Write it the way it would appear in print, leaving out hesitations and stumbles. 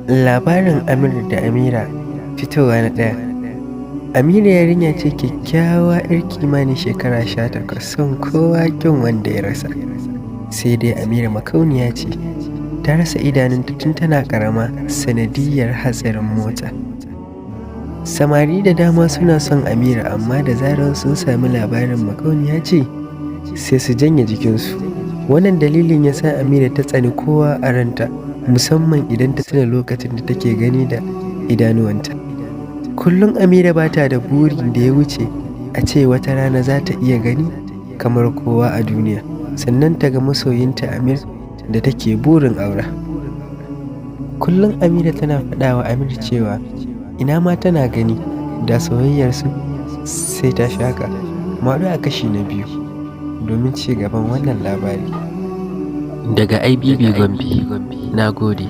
Labarin Amir da Amira, fitowa na ɗaya. Amira yarinya ce kyakkyawa 'yar kimanin shekara 18, son kowa ƙin wanda ya rasa. Sai dai Amira makauniya ce, ta rasa idanunta tun tana ƙarama sanadiyyar hatsarin mota. Samari da dama suna son Amira, amma da zarar sun sami labarin makauniya ce sai su janye jikinsu. Wannan dalilin ya sa Amira ta tsani kowa a ranta, musamman idan ta tuna lokacin da take gani da idanuwanta. Kullum Amira ba ta da burin da ya wuce a ce wata rana za ta iya gani kamar kowa a duniya, sannan ta ga masoyinta Amir da take burin aura. Kullum Amira tana faɗa wa Amir cewa ina ma tana gani da soyayyarsu sai ta fi haka. Mu haɗu a kashi na 2 domin ci gaban wannan labari. Daga IBB Gombe, na gode.